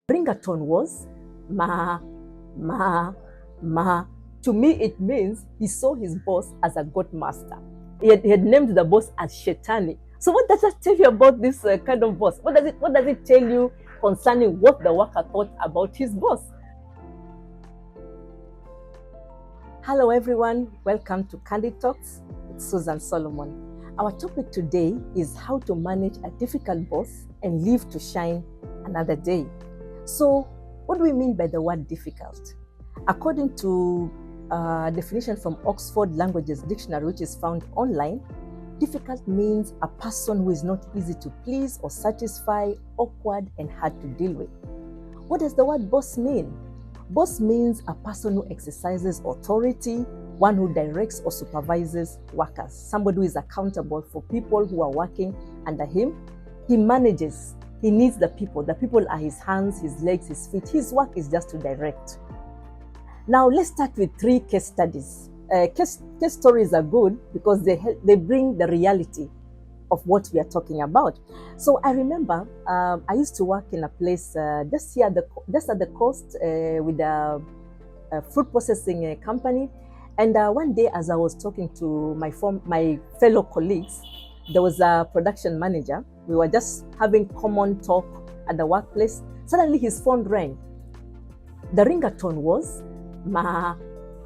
Ringatone was ma, ma, ma. To me, it means he saw his boss as a goat master. He had named the boss as Shetani. So what does that tell you about this kind of boss? What does it tell you concerning what the worker thought about his boss? Hello everyone, welcome to Candid Talks with Susan Solomon. Our topic today is how to manage a difficult boss and live to shine another day. So what do we mean by the word difficult? According to a definition from Oxford Languages Dictionary, which is found online, difficult means a person who is not easy to please or satisfy, awkward and hard to deal with. What does the word boss mean? Boss means a person who exercises authority, one who directs or supervises workers, somebody who is accountable for people who are working under him. He manages, he needs the people are his hands, his legs, his feet. His work is just to direct. Now let's start with 3 case studies. Case stories are good because they bring the reality of what we are talking about. So I remember I used to work in a place just at the coast with a food processing company. And one day, as I was talking to my fellow colleagues, there was a production manager. We were just having common talk at the workplace. Suddenly his phone rang. The ringatone was ma,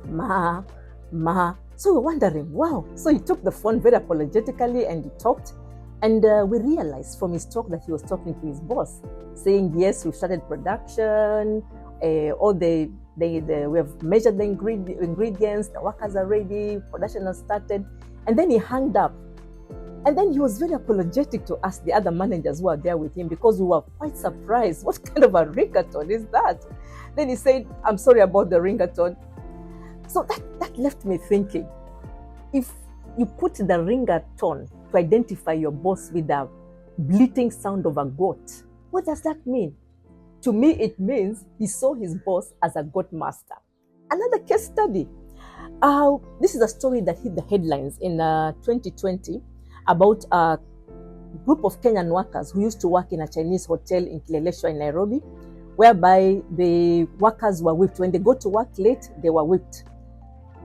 ma, ma. So we're wondering, wow. So he took the phone very apologetically and he talked. And we realized from his talk that he was talking to his boss, saying, yes, we've started production, we have measured the ingredients, the workers are ready, production has started. And then he hung up. And then he was very apologetic to us, the other managers who are there with him, because we were quite surprised. What kind of a ringatone is that? Then he said, I'm sorry about the ringatone. So that left me thinking, if you put the ringatone to identify your boss with the bleating sound of a goat, what does that mean? To me, it means he saw his boss as a goat master. Another case study. This is a story that hit the headlines in 2020 about a group of Kenyan workers who used to work in a Chinese hotel in Kileleshwa in Nairobi, whereby the workers were whipped. When they go to work late, they were whipped.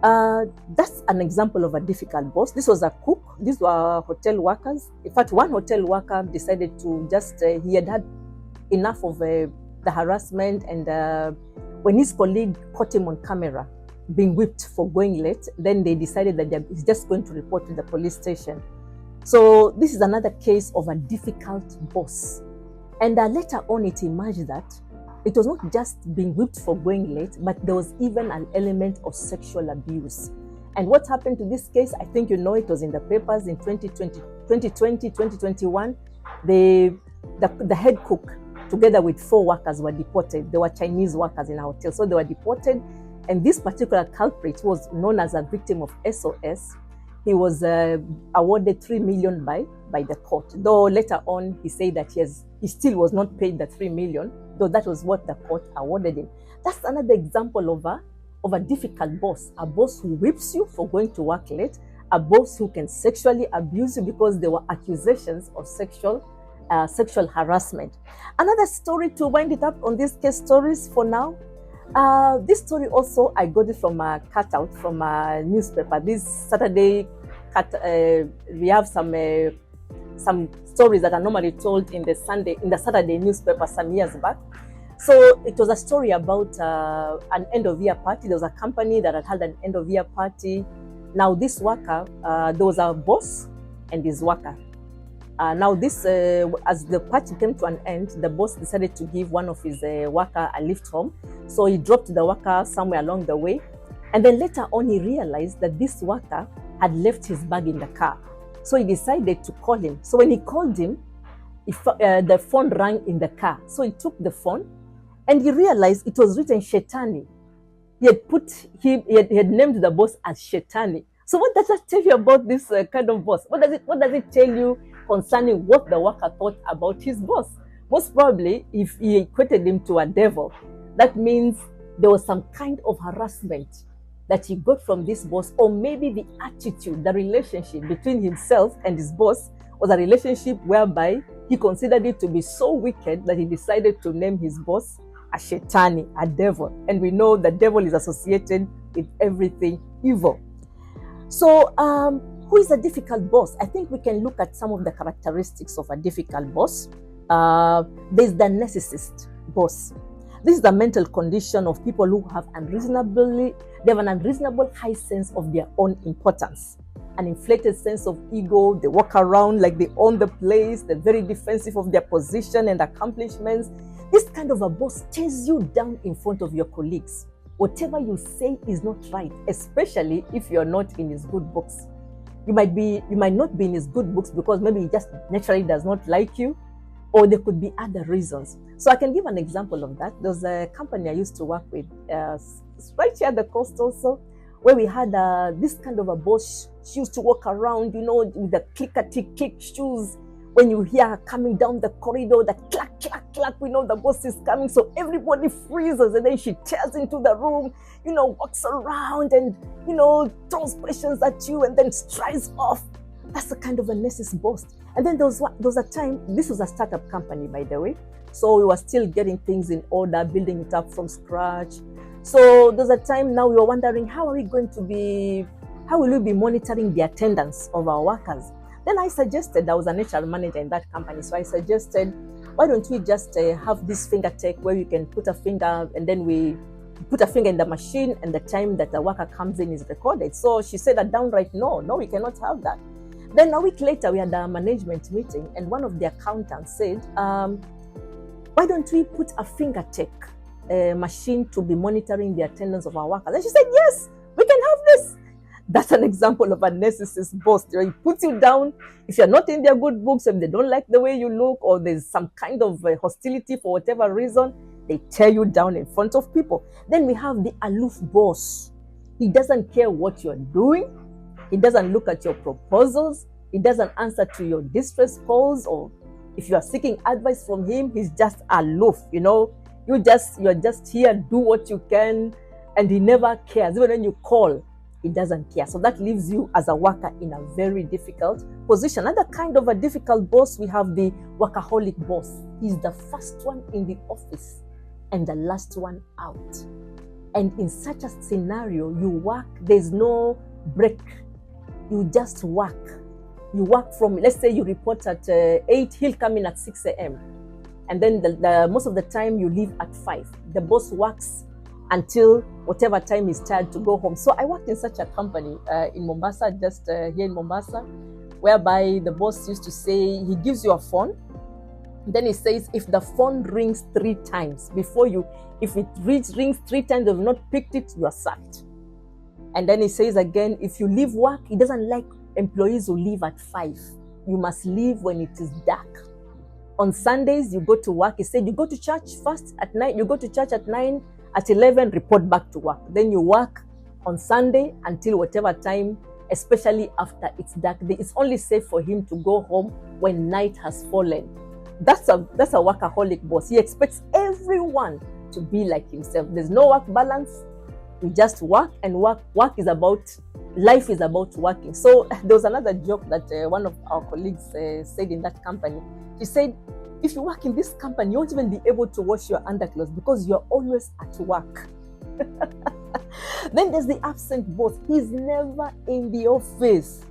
That's an example of a difficult boss. This was a cook. These were hotel workers. In fact, one hotel worker decided to he had enough of the harassment, and when his colleague caught him on camera being whipped for going late, then they decided that he's just going to report to the police station. So this is another case of a difficult boss. And later on it emerged that it was not just being whipped for going late, but there was even an element of sexual abuse. And what happened to this case, I think you know, it was in the papers in 2020, 2021. The head cook, together with 4 workers, were deported. They were Chinese workers in a hotel, so they were deported. And this particular culprit was known as a victim of SOS. He was awarded 3 million by the court, though later on he said that he still was not paid the 3 million, though that was what the court awarded him. That's another example of a difficult boss, a boss who whips you for going to work late, a boss who can sexually abuse you because there were accusations of sexual harassment. Another story to wind it up on these case stories for now. This story also, I got it from a cutout from a newspaper. This Saturday, we have some stories that are normally told in the Saturday newspaper some years back. So it was a story about an end-of-year party. There was a company that had an end-of-year party. Now this worker, there was a boss and his worker. Now this, as the party came to an end, the boss decided to give one of his worker a lift home. So he dropped the worker somewhere along the way. And then later on, he realized that this worker had left his bag in the car. So he decided to call him. So when he called him, the phone rang in the car. So he took the phone and he realized it was written Shetani. He had named the boss as Shetani. So what does that tell you about this kind of boss? What does it tell you concerning what the worker thought about his boss? Most probably, if he equated him to a devil, that means there was some kind of harassment that he got from this boss, or maybe the attitude, the relationship between himself and his boss was a relationship whereby He considered it to be so wicked that he decided to name his boss a Shetani, a devil. And we know the devil is associated with everything evil. So, who is a difficult boss? I think we can look at some of the characteristics of a difficult boss. There's the narcissist boss. This is the mental condition of people who have an unreasonable high sense of their own importance, an inflated sense of ego. They walk around like they own the place. They're very defensive of their position and accomplishments. This kind of a boss tears you down in front of your colleagues. Whatever you say is not right, especially if you're not in his good books. You might not be in his good books because maybe he just naturally does not like you, or there could be other reasons. So I can give an example of that. There's a company I used to work with, right here at the coast also, where we had this kind of a boss. She used to walk around, with the click shoes. When you hear her coming down the corridor, the clack, clack, clack, we know the boss is coming. So everybody freezes, and then she tears into the room, walks around and, throws questions at you and then strides off. That's the kind of a narcissist boss. And then there was a time, this was a startup company, by the way. So we were still getting things in order, building it up from scratch. So there's a time now we were wondering, how will we be monitoring the attendance of our workers? Then I suggested, I was an HR manager in that company, so I suggested, why don't we just have this finger tech where you can put a finger and then we put a finger in the machine and the time that the worker comes in is recorded. So she said a downright no, we cannot have that. Then a week later, we had a management meeting and one of the accountants said, why don't we put a finger tech machine to be monitoring the attendance of our workers? And she said, yes, we can have this. That's an example of a narcissist boss. He puts you down. If you're not in their good books, if they don't like the way you look, or there's some kind of hostility for whatever reason, they tear you down in front of people. Then we have the aloof boss. He doesn't care what you're doing. He doesn't look at your proposals. He doesn't answer to your distress calls, or if you are seeking advice from him, he's just aloof. You're just here, do what you can, and he never cares. Even when you call, he doesn't care. So that leaves you as a worker in a very difficult position. Another kind of a difficult boss, we have the workaholic boss. He's the first one in the office and the last one out. And in such a scenario, you work, there's no break. You just work. You work from, let's say you report at 8, he'll come in at 6 a.m. And then most of the time you leave at 5. The boss works until whatever time he's tired to go home. So I worked in such a company in Mombasa, just here in Mombasa, whereby the boss used to say, he gives you a phone. Then he says, if the phone rings 3 times if it rings 3 times, they've not picked it, you are sacked. And then he says again, if you leave work, he doesn't like employees who leave at 5. You must leave when it is dark. On Sundays, you go to work. He said, you go to church first at night, you go to church at 9, at 11, report back to work. Then you work on Sunday until whatever time, especially after it's dark. It's only safe for him to go home when night has fallen. That's a workaholic boss. He expects everyone to be like himself. There's no work balance. We just work, and life is about working. So there was another joke that one of our colleagues said in that company. She said, if you work in this company, you won't even be able to wash your underclothes because you're always at work. Then there's the absent boss. He's never in the office.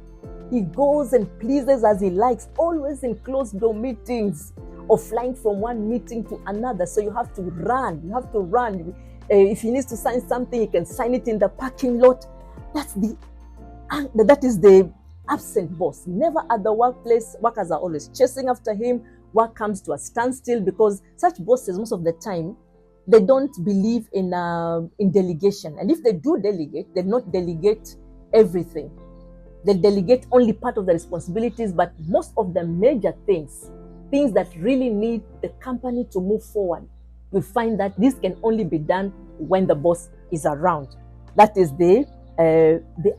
He goes and pleases as he likes, always in closed door meetings or flying from one meeting to another. So you have to run. If he needs to sign something, he can sign it in the parking lot. That is the absent boss. Never at the workplace. Workers are always chasing after him. Work comes to a standstill because such bosses, most of the time, they don't believe in delegation. And if they do delegate, they not delegate everything. They delegate only part of the responsibilities, but most of the major things that really need the company to move forward, you find that this can only be done when the boss is around. That is the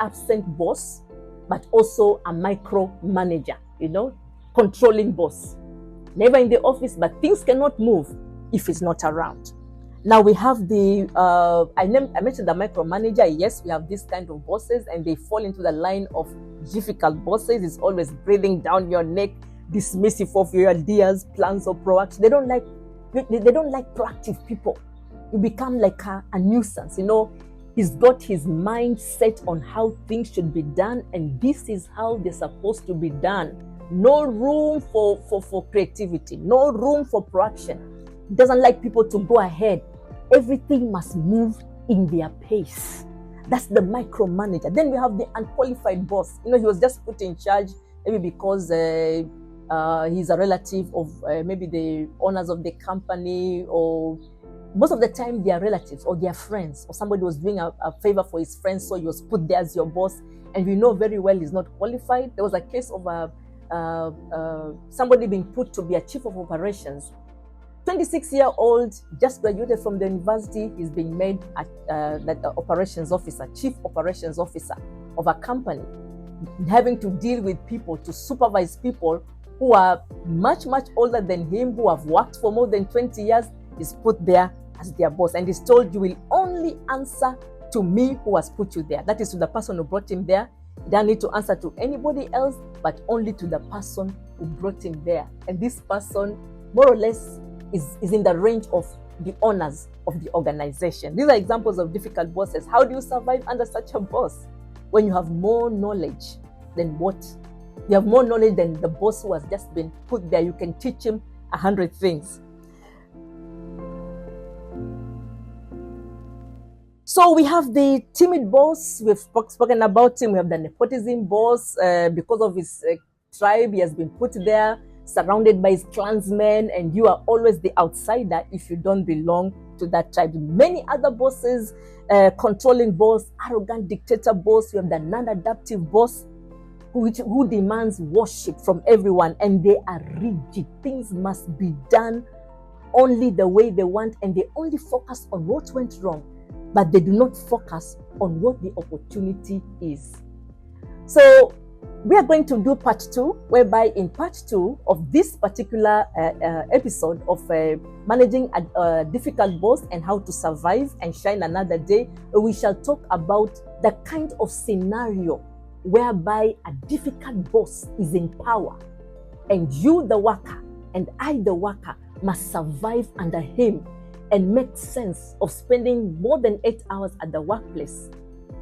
absent boss, but also a micromanager, controlling boss. Never in the office, but things cannot move if it's not around. Now we have I mentioned the micromanager. Yes, we have this kind of bosses, and they fall into the line of difficult bosses. It's always breathing down your neck, dismissive of your ideas, plans, or proactive. They don't like proactive people. You become like a nuisance. He's got his mind set on how things should be done, and this is how they're supposed to be done. No room for creativity, no room for proaction. He doesn't like people to go ahead. Everything must move in their pace. That's the micromanager. Then we have the unqualified boss. He was just put in charge maybe because he's a relative of maybe the owners of the company, or most of the time they are relatives or they are friends, or somebody was doing a favor for his friends, so he was put there as your boss, and we know very well he's not qualified. There was a case of somebody being put to be a chief of operations. 26-year-old, just graduated from the university, he's being made operations officer, chief operations officer of a company, having to deal with people, to supervise people who are much, much older than him, who have worked for more than 20 years. Is put there as their boss, and is told, you will only answer to me who has put you there. That is to the person who brought him there. He doesn't need to answer to anybody else, but only to the person who brought him there. And this person, more or less, is in the range of the owners of the organization. These are examples of difficult bosses. How do you survive under such a boss? When you have more knowledge than the boss who has just been put there. You can teach him 100 things. So we have the timid boss. We've spoken about him. We have the nepotism boss. Because of his tribe, he has been put there, surrounded by his clansmen, and you are always the outsider if you don't belong to that tribe. Many other bosses, controlling boss, arrogant dictator boss. You have the non-adaptive boss, who demands worship from everyone, and they are rigid. Things must be done only the way they want, and they only focus on what went wrong, but they do not focus on what the opportunity is. So we are going to do part 2, whereby in part 2 of this particular episode of managing a difficult boss and how to survive and shine another day, we shall talk about the kind of scenario whereby a difficult boss is in power, and you, the worker, and I, the worker, must survive under him and make sense of spending more than 8 hours at the workplace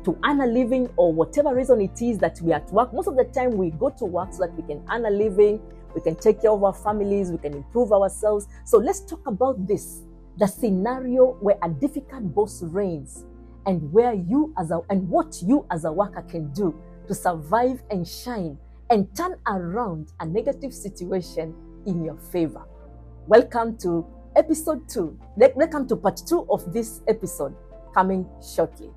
to earn a living, or whatever reason it is that we are at work. Most of the time we go to work so that we can earn a living, we can take care of our families, we can improve ourselves. So let's talk about this, the scenario where a difficult boss reigns, and what you as a worker can do to survive and shine and turn around a negative situation in your favor. Welcome to episode 2. Welcome to part 2 of this episode, coming shortly.